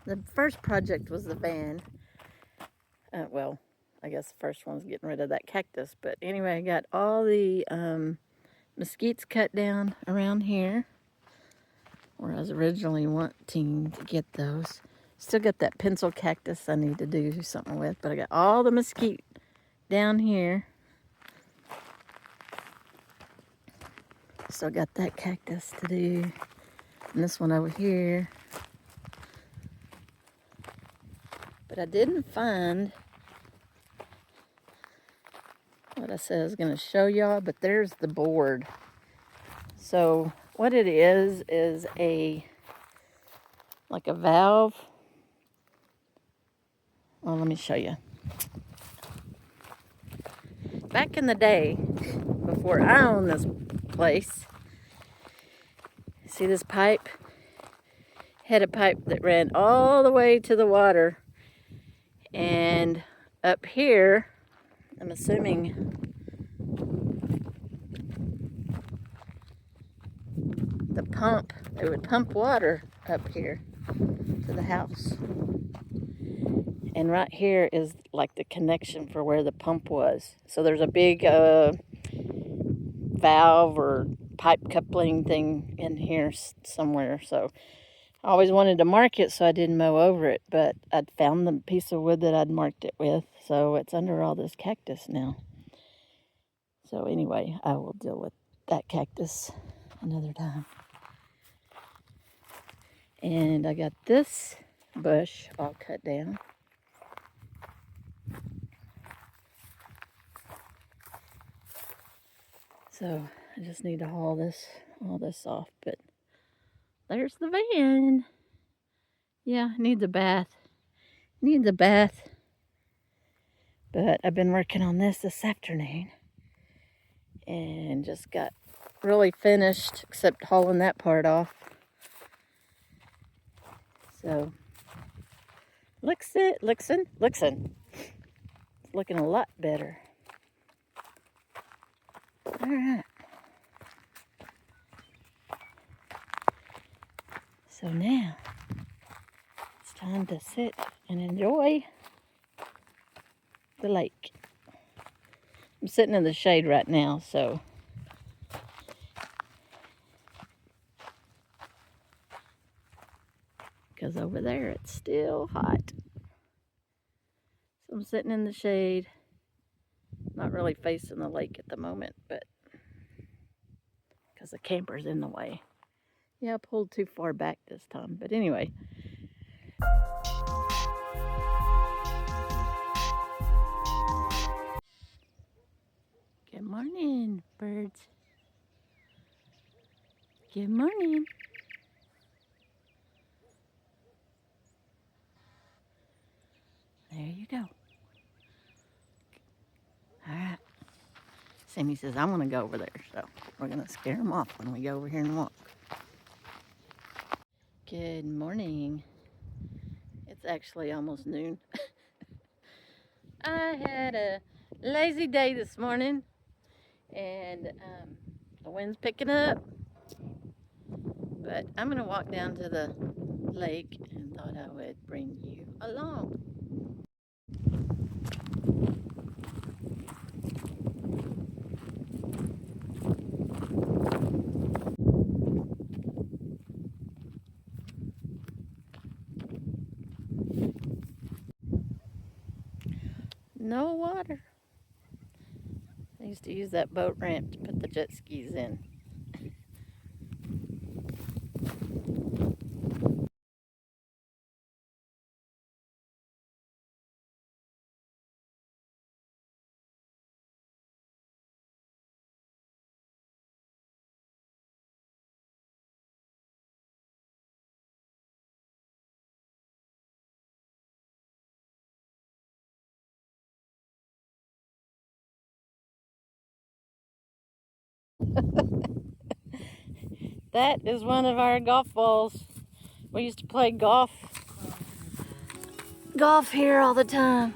The first project was the van. Well, I guess the first one's getting rid of that cactus. But anyway, I got all the mesquites cut down around here, where I was originally wanting to get those. Still got that pencil cactus I need to do something with, but I got all the mesquite down here. Still got that cactus to do. And this one over here. But I didn't find what I said I was going to show y'all, but there's the board. So what it is like a valve. Well, let me show you. Back in the day, before I owned this place, see this pipe? Had a pipe that ran all the way to the water. And up here, I'm assuming the pump, it would pump water up here to the house. And right here is like the connection for where the pump was. So there's a big valve or pipe coupling thing in here somewhere. So I always wanted to mark it so I didn't mow over it, but I'd found the piece of wood that I'd marked it with. So it's under all this cactus now. So anyway, I will deal with that cactus another time. And I got this bush all cut down. So I just need to haul all this off, but there's the van. Yeah, needs a bath. Needs a bath. But I've been working on this afternoon and just got really finished, except hauling that part off. So, looks. It's looking a lot better. All right. So now, it's time to sit and enjoy the lake. I'm sitting in the shade right now, so because over there it's still hot. So I'm sitting in the shade, not really facing the lake at the moment, but because the camper's in the way. Yeah, I pulled too far back this time, but anyway. Good morning, birds. Good morning. There you go. All right. Sammy says, I want to go over there, so we're going to scare him off when we go over here and walk. Good morning. It's actually almost noon. I had a lazy day this morning, and the wind's picking up, but I'm going to walk down to the lake and thought I would bring you along. No water. I used to use that boat ramp to put the jet skis in. That is one of our golf balls. We used to play golf here all the time.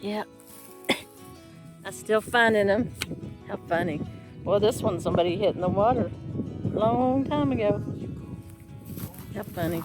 Yep. I'm still finding them. How funny. Well, this one somebody hit in the water a long time ago. How funny.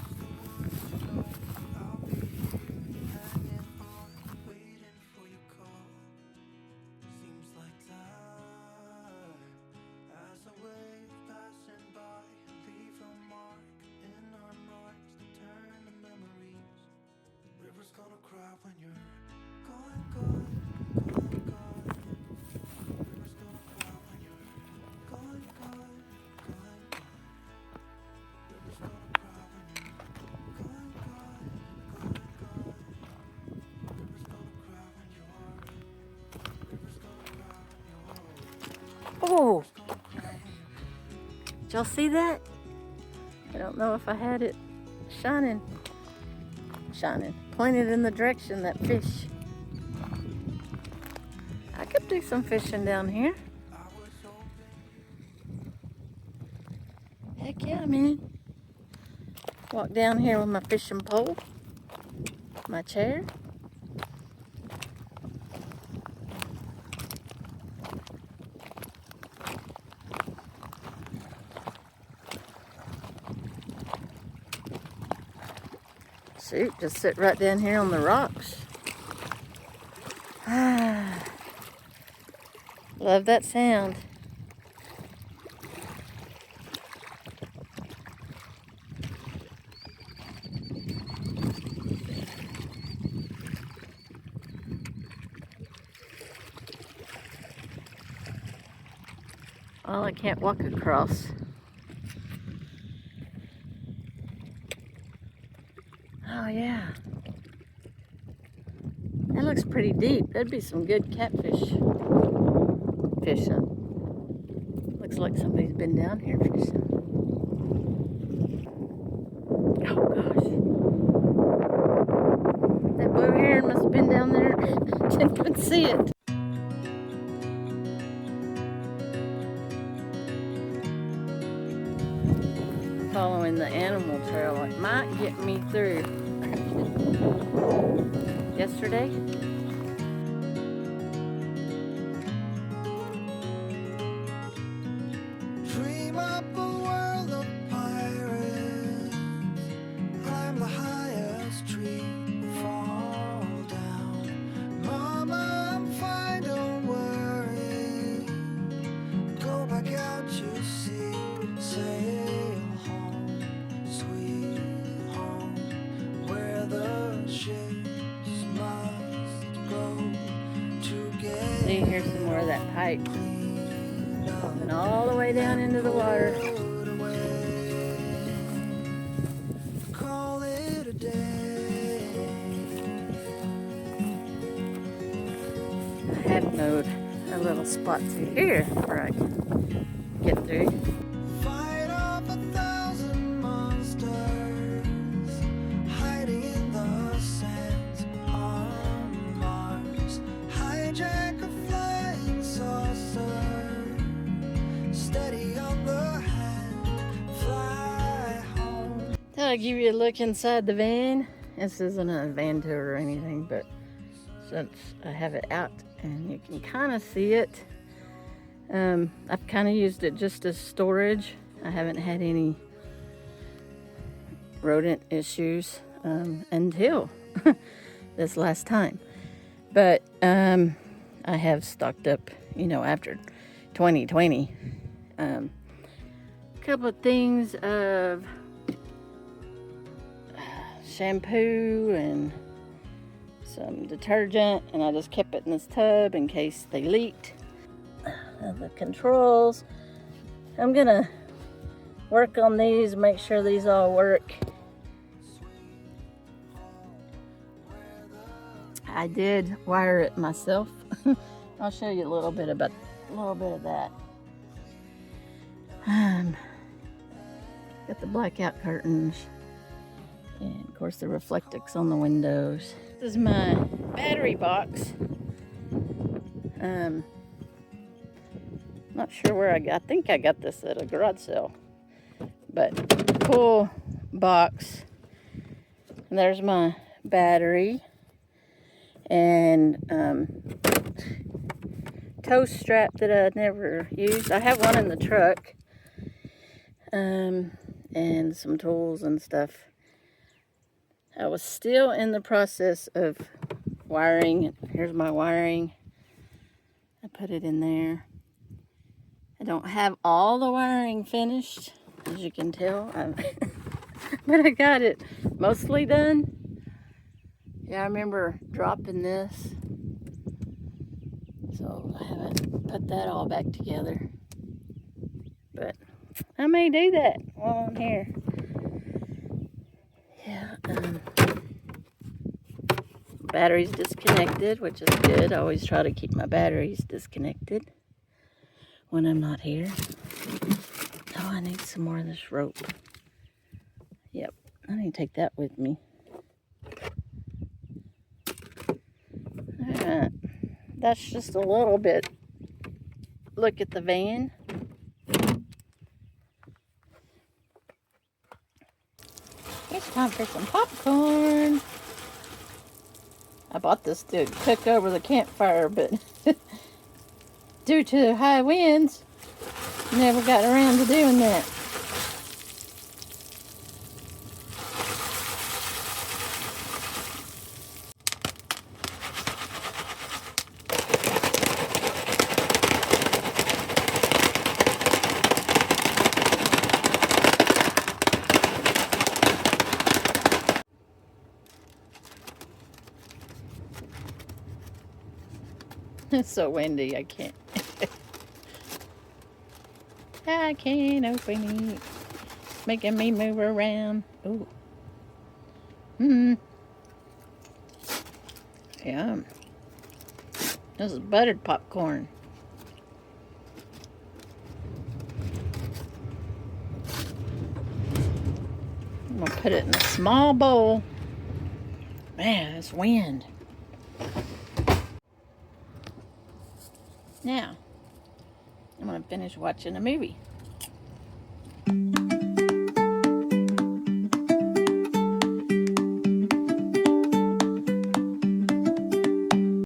y'all see that? I don't know if I had it shining, pointed in the direction that fish. I could do some fishing down here. Heck yeah, man. Walk down here with my fishing pole, my chair. Shoot, just sit right down here on the rocks. Love that sound. Well, I can't walk across. Oh yeah. That looks pretty deep. That'd be some good catfish fishing. Looks like somebody's been down here fishing. Oh gosh. That blue heron must have been down there. Didn't even see it. Following the animal trail, it might get me through. Yesterday, dream up a world of pirates, climb the highest tree, fall down. Mama, I'm fine, don't worry. Go back out, you see, sail home, sweet home, where the ships must go to get. see, here's some more of that pipe. And all the way down into the water. Call it a day. I have mowed a little spot through here where I can get through. Fight off 1,000 monsters hiding in the sands on Mars. Hijack a flying saucer, steady on the hand, fly home. Thought I'd give you a look inside the van. This isn't a van tour or anything, but since I have it out and you can kind of see it, I've kind of used it just as storage. I haven't had any rodent issues until this last time. But I have stocked up, you know, after 2020. A couple of things of shampoo and some detergent, and I just kept it in this tub in case they leaked. The controls, I'm gonna work on these, make sure these all work. I did wire it myself. I'll show you a little bit of that. Got the blackout curtains, and of course the Reflectix on the windows. This is my battery box. Not sure where I think I got this at a garage sale, but cool box. And there's my battery and tow strap that I never used. I have one in the truck, and some tools and stuff. I was still in the process of wiring. Here's my wiring. I put it in there. I don't have all the wiring finished, as you can tell, but I got it mostly done. Yeah, I remember dropping this, so I haven't put that all back together, but I may do that while I'm here. Yeah, battery's disconnected, which is good. I always try to keep my batteries disconnected when I'm not here. Oh, I need some more of this rope. Yep, I need to take that with me. Alright, that's just a little bit. Look at the van. It's time for some popcorn. I bought this to cook over the campfire, but due to the high winds, never got around to doing that. It's so windy, I can't. I can't open it. Making me move around. Ooh. Yum. This is buttered popcorn. I'm gonna put it in a small bowl. Man, it's wind. Now, I'm gonna finish watching a movie.